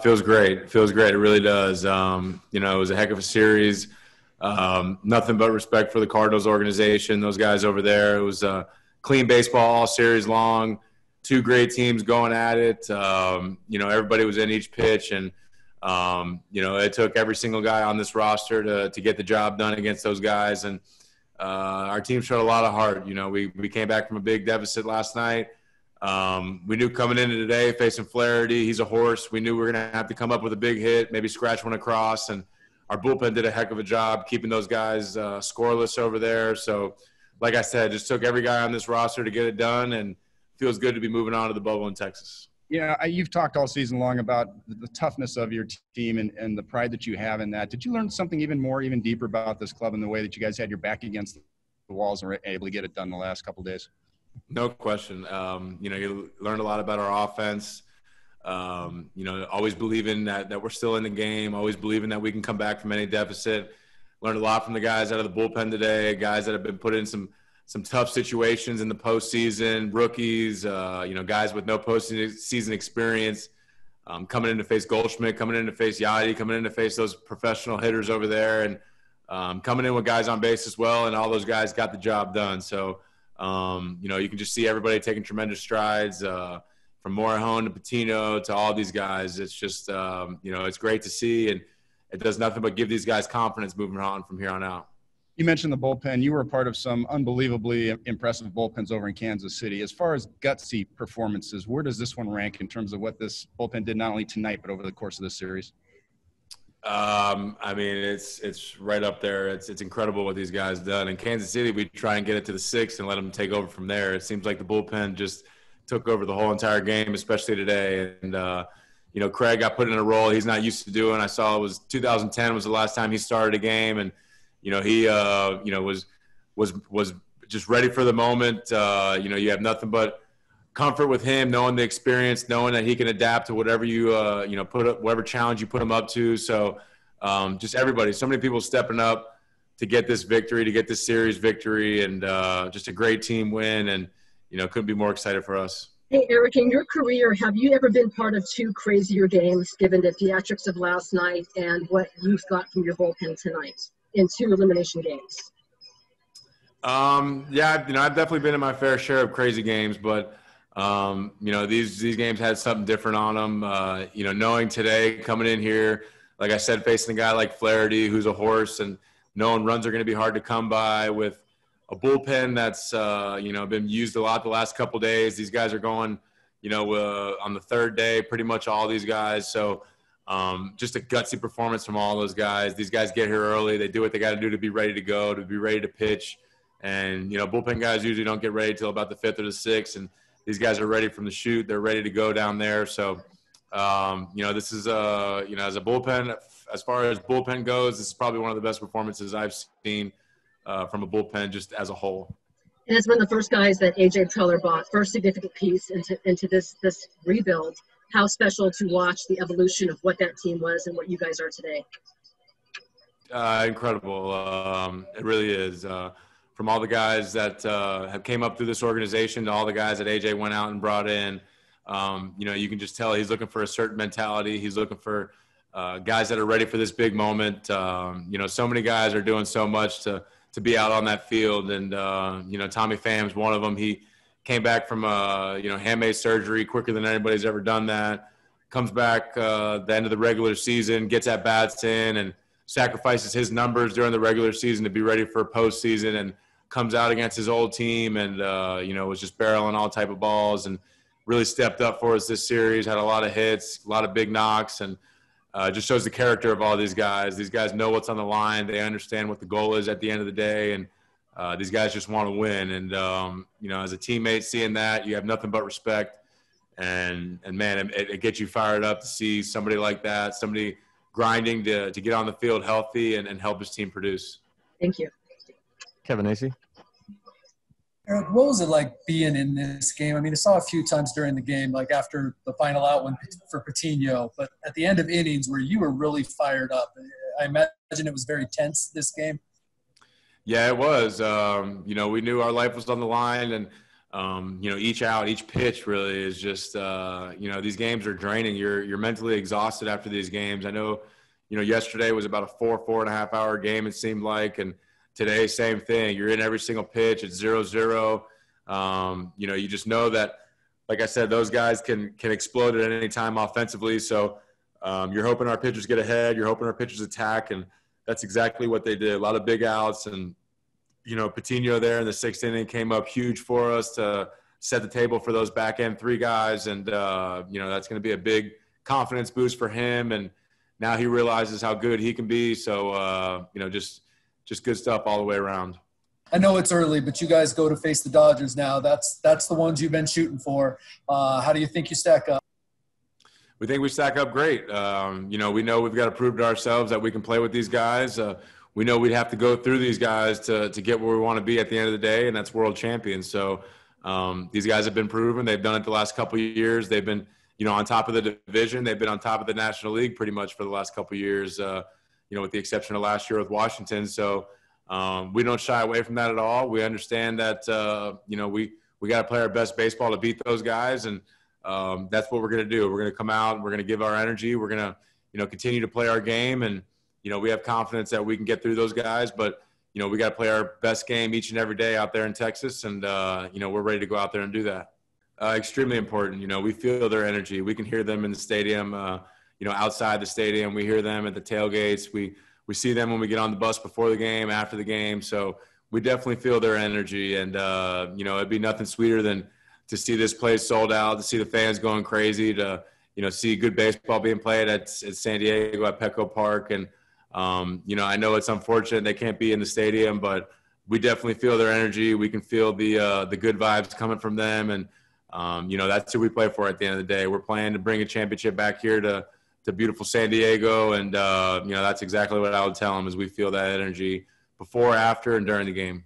Feels great. Feels great. It really does. It was a heck of a series. Nothing but respect for the Cardinals organization, those guys over there. It was clean baseball all series long. Two great teams going at it. Everybody was in each pitch, and it took every single guy on this roster to get the job done against those guys. And our team showed a lot of heart. We came back from a big deficit last night. We knew coming into today facing Flaherty, he's a horse. We knew we were going to have to come up with a big hit, maybe scratch one across, and our bullpen did a heck of a job keeping those guys scoreless over there. So, like I said, just took every guy on this roster to get it done, and feels good to be moving on to the bubble in Texas. Yeah, you've talked all season long about the toughness of your team and the pride that you have in that. Did you learn something even deeper about this club and the way that you guys had your back against the walls and were able to get it done the last couple of days? No question. You learned a lot about our offense. Always believing that we're still in the game, always believing that we can come back from any deficit. Learned a lot from the guys out of the bullpen today, guys that have been put in some tough situations in the postseason, rookies, guys with no postseason experience, coming in to face Goldschmidt, coming in to face Yachty, coming in to face those professional hitters over there, and coming in with guys on base as well, and all those guys got the job done. So, you can just see everybody taking tremendous strides, from Morihone to Patino to all these guys. It's just, it's great to see, and it does nothing but give these guys confidence moving on from here on out. You mentioned the bullpen. You were a part of some unbelievably impressive bullpens over in Kansas City. As far as gutsy performances, where does this one rank in terms of what this bullpen did not only tonight but over the course of this series? It's right up there. It's incredible what these guys done. In Kansas City, we try and get it to the sixth and let them take over from there. It seems like the bullpen just took over the whole entire game, especially today. And Craig got put in a role he's not used to doing. I saw it was 2010 was the last time he started a game, and he was just ready for the moment. You have nothing but comfort with him, knowing the experience, knowing that he can adapt to whatever you put up, whatever challenge you put him up to. So just everybody, so many people stepping up to get this victory, to get this series victory, and just a great team win. And couldn't be more excited for us. Hey, Eric, in your career, have you ever been part of two crazier games, given the theatrics of last night and what you got from your bullpen tonight in two elimination games? Yeah, I've definitely been in my fair share of crazy games, but these games had something different on them. Knowing today, coming in here, like I said, facing a guy like Flaherty, who's a horse, and knowing runs are going to be hard to come by with a bullpen that's, been used a lot the last couple days. These guys are going, on the third day, pretty much all these guys. So just a gutsy performance from all those guys. These guys get here early. They do what they got to do to be ready to go, to be ready to pitch. And, bullpen guys usually don't get ready till about the fifth or the sixth. And these guys are ready from the chute. They're ready to go down there. So, this is, as a bullpen, as far as bullpen goes, this is probably one of the best performances I've seen from a bullpen just as a whole. And as one of the first guys that A.J. Preller bought, first significant piece into this rebuild, how special to watch the evolution of what that team was and what you guys are today. Incredible. It really is. From all the guys that have came up through this organization to all the guys that AJ went out and brought in, you can just tell he's looking for a certain mentality. He's looking for guys that are ready for this big moment. So many guys are doing so much to be out on that field. And, Tommy Pham's one of them. He came back from, handmade surgery quicker than anybody's ever done that. Comes back the end of the regular season, gets at bats in, and sacrifices his numbers during the regular season to be ready for postseason, and comes out against his old team and, was just barreling all type of balls and really stepped up for us this series, had a lot of hits, a lot of big knocks, and just shows the character of all these guys. These guys know what's on the line. They understand what the goal is at the end of the day, and these guys just want to win. And, as a teammate seeing that, you have nothing but respect. And man, it gets you fired up to see somebody like that, somebody grinding to get on the field healthy and help his team produce. Thank you. Kevin Acey. Eric, what was it like being in this game? I mean, I saw a few times during the game, like after the final out one for Patino, but at the end of innings where you were really fired up. I imagine it was very tense, this game. Yeah, it was. We knew our life was on the line, and Each out, each pitch really is just, these games are draining. You're mentally exhausted after these games. I know, yesterday was about a 4.5 hour game, it seemed like. And today, same thing. You're in every single pitch. It's 0-0. You just know that, like I said, those guys can explode at any time offensively. So you're hoping our pitchers get ahead. You're hoping our pitchers attack. And that's exactly what they did. A lot of big outs. And, Patino there in the 6th inning came up huge for us to set the table for those back end 3 guys. And, that's going to be a big confidence boost for him. And now he realizes how good he can be. So, just good stuff all the way around. I know it's early, but you guys go to face the Dodgers now. That's the ones you've been shooting for. How do you think you stack up? We think we stack up great. We know we've got to prove to ourselves that we can play with these guys. We know we'd have to go through these guys to get where we want to be at the end of the day, and that's world champions. So these guys have been proven. They've done it the last couple of years. They've been, on top of the division. They've been on top of the National League pretty much for the last couple of years, with the exception of last year with Washington. So we don't shy away from that at all. We understand that, we got to play our best baseball to beat those guys, and that's what we're going to do. We're going to come out and we're going to give our energy. We're going to, continue to play our game, and we have confidence that we can get through those guys, but, we got to play our best game each and every day out there in Texas. And, we're ready to go out there and do that. Extremely important. We feel their energy. We can hear them in the stadium, outside the stadium. We hear them at the tailgates. We see them when we get on the bus before the game, after the game. So we definitely feel their energy. And, it'd be nothing sweeter than to see this place sold out, to see the fans going crazy, to, see good baseball being played at San Diego at Petco Park. And, I know it's unfortunate they can't be in the stadium, but we definitely feel their energy. We can feel the good vibes coming from them. And, that's who we play for at the end of the day. We're playing to bring a championship back here to beautiful San Diego. And, that's exactly what I would tell them, is we feel that energy before, after, and during the game.